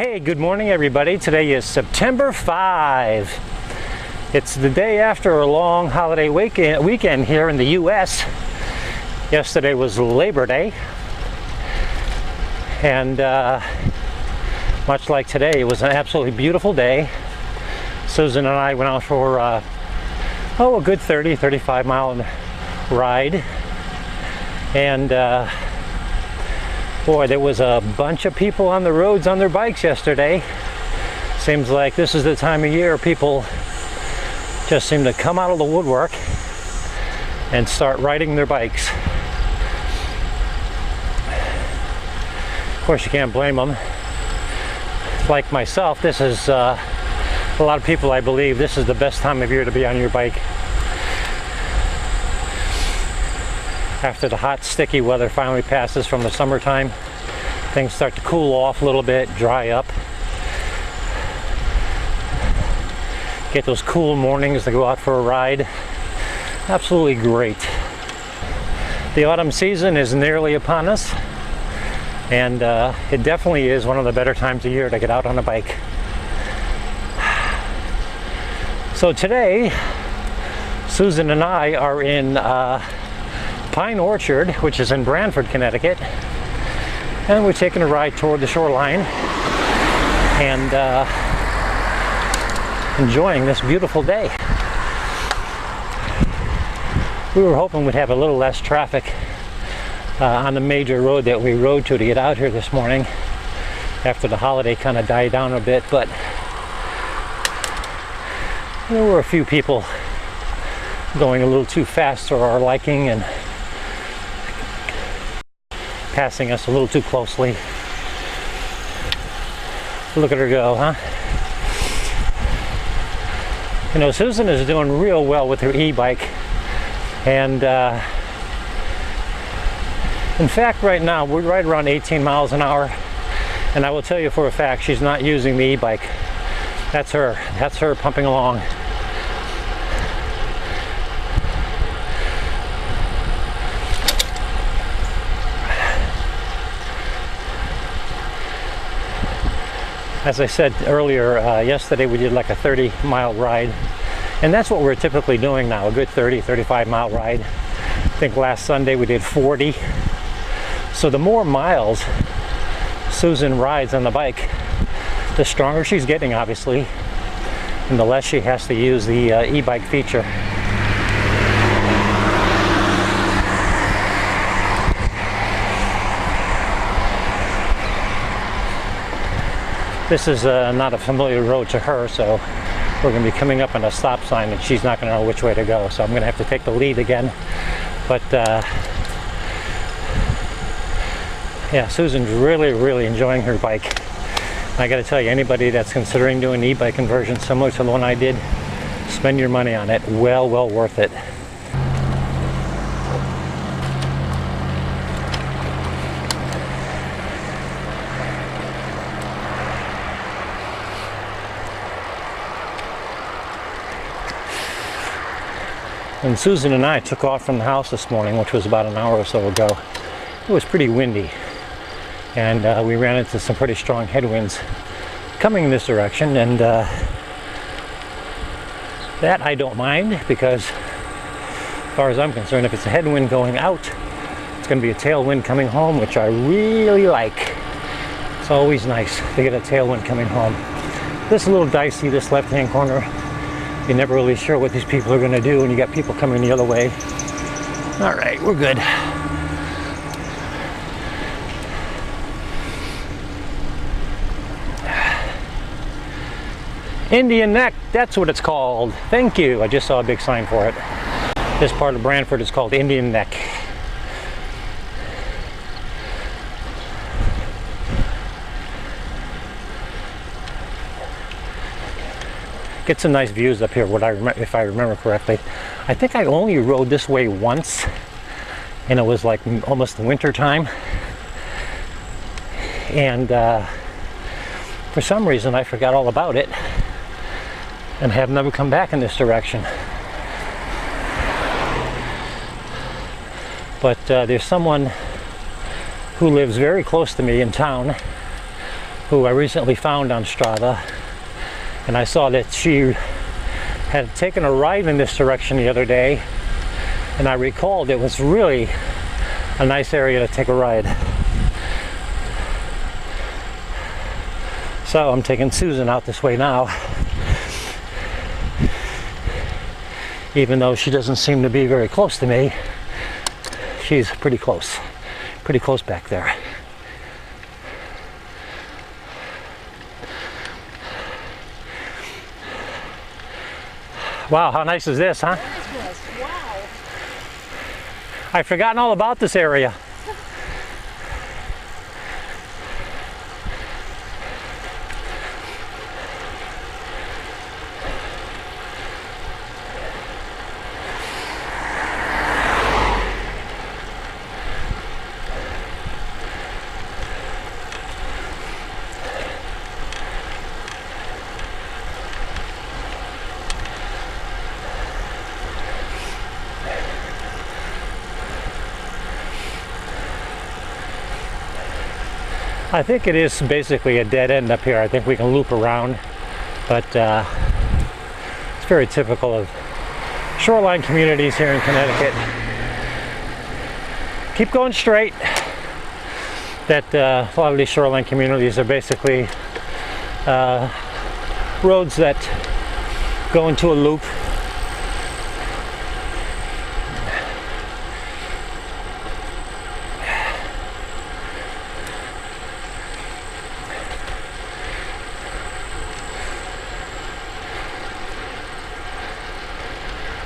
Hey, good morning everybody. Today is September 5. It's the day after a long holiday weekend here in the US. Yesterday was Labor Day. And much like today, it was an absolutely beautiful day. Susan and I went out for a good 35 mile ride. And boy, there was a bunch of people on the roads on their bikes yesterday. Seems like this is the time of year people just seem to come out of the woodwork and start riding their bikes. Of course, you can't blame them. Like myself, this is a lot of people, I believe, this is the best time of year to be on your bike. After the hot, sticky weather finally passes from the summertime, things start to cool off a little bit, dry up. Get those cool mornings to go out for a ride. Absolutely great. The autumn season is nearly upon us, and it definitely is one of the better times of year to get out on a bike. So today, Susan and I are in Pine Orchard, which is in Branford, Connecticut, and we're taking a ride toward the shoreline and enjoying this beautiful day. We were hoping we'd have a little less traffic on the major road that we rode to get out here this morning after the holiday kind of died down a bit, but there were a few people going a little too fast for our liking and passing us a little too closely. Look at her go, huh? You know, Susan is doing real well with her e-bike, and in fact right now we're right around 18 miles an hour, and I will tell you for a fact she's not using the e-bike. That's her pumping along. As I said earlier, yesterday we did like a 30-mile ride, and that's what we're typically doing now, a good 35-mile ride. I think last Sunday we did 40. So the more miles Susan rides on the bike, the stronger she's getting, obviously, and the less she has to use the e-bike feature. This is not a familiar road to her, so we're going to be coming up on a stop sign and she's not going to know which way to go, so I'm going to have to take the lead again. But yeah, Susan's really enjoying her bike. I got to tell you, anybody that's considering doing an e-bike conversion similar to the one I did, spend your money on it. Well worth it. When Susan and I took off from the house this morning, which was about an hour or so ago, it was pretty windy, and we ran into some pretty strong headwinds coming in this direction, and that I don't mind, because as far as I'm concerned, if it's a headwind going out, it's going to be a tailwind coming home, which I really like. It's always nice to get a tailwind coming home. This is a little dicey, this left-hand corner. You're never really sure what these people are going to do when you got people coming the other way. All right, we're good. Indian Neck, that's what it's called. Thank you. I just saw a big sign for it. This part of Branford is called Indian Neck. Get some nice views up here, if I remember correctly. I think I only rode this way once, and it was like almost winter time. And for some reason I forgot all about it and have never come back in this direction. But there's someone who lives very close to me in town who I recently found on Strava, and I saw that she had taken a ride in this direction the other day, and I recalled it was really a nice area to take a ride. So I'm taking Susan out this way now, even though she doesn't seem to be very close to me. She's pretty close back there. Wow, how nice is this, huh? Wow. I've forgotten all about this area. I think it is basically a dead end up here. I think we can loop around, but it's very typical of shoreline communities here in Connecticut. Keep going straight. That a lot of these shoreline communities are basically roads that go into a loop.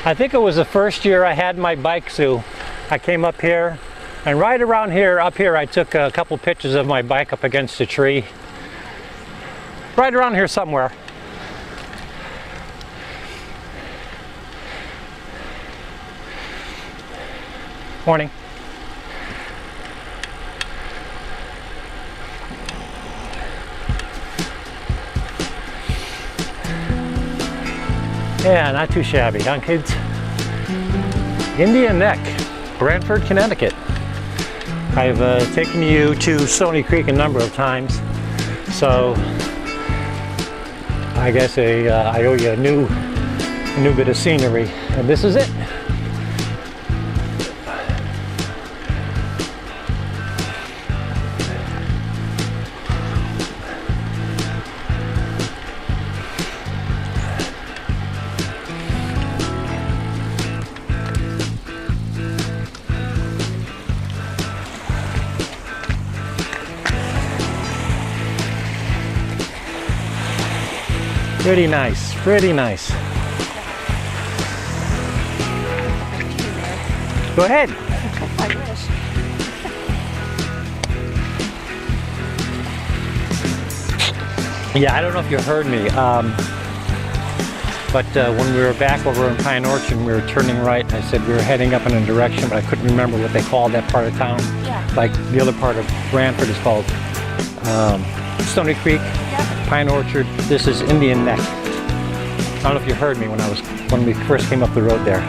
I think it was the first year I had my bike zoo. I came up here, and right around here, up here, I took a couple pictures of my bike up against a tree. Right around here somewhere. Morning. Yeah, not too shabby, huh, kids? Indian Neck, Brantford, Connecticut. I've taken you to Stony Creek a number of times, so I guess I owe you a new bit of scenery, and this is it. Pretty nice, pretty nice. Go ahead. I wish. Yeah, I don't know if you heard me, but when we were back over in Pine Orchard, we were turning right. I said we were heading up in a direction, but I couldn't remember what they called that part of town. Yeah. Like the other part of Brantford is called Stony Creek. Pine Orchard. This is Indian Neck. I don't know if you heard me when we first came up the road there.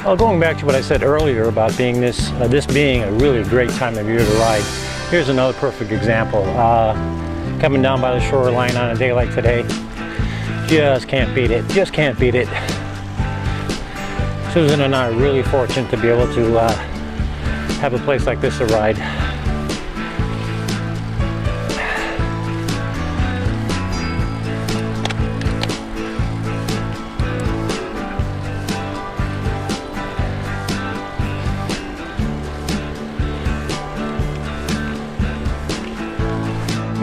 Well, going back to what I said earlier about being this being a really great time of year to ride. Here's another perfect example. Coming down by the shoreline on a day like today, just can't beat it. Just can't beat it. Susan and I are really fortunate to be able to have a place like this to ride.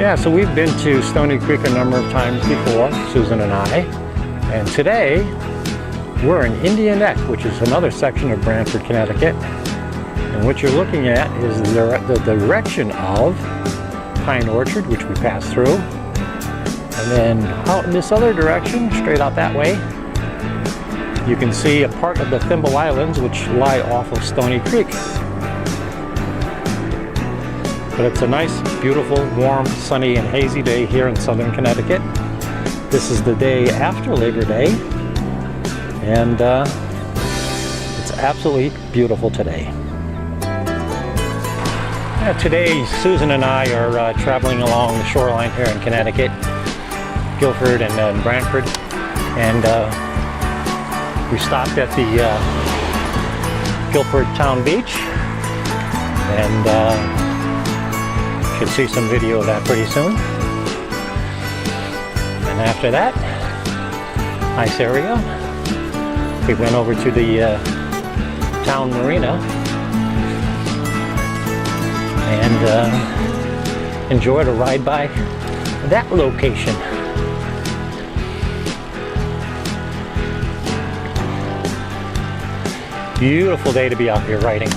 Yeah, so we've been to Stony Creek a number of times before, Susan and I, and today we're in Indian Neck, which is another section of Brantford, Connecticut, and what you're looking at is the direction of Pine Orchard, which we passed through, and then out in this other direction, straight out that way, you can see a part of the Thimble Islands, which lie off of Stony Creek. But it's a nice, beautiful, warm, sunny, and hazy day here in southern Connecticut. This is the day after Labor Day, and it's absolutely beautiful today. Yeah, today, Susan and I are traveling along the shoreline here in Connecticut, Guilford and Brantford, and we stopped at the Guilford Town Beach, and should see some video of that pretty soon. And after that, nice area. We went over to the town marina and enjoyed a ride by that location. Beautiful day to be out here riding.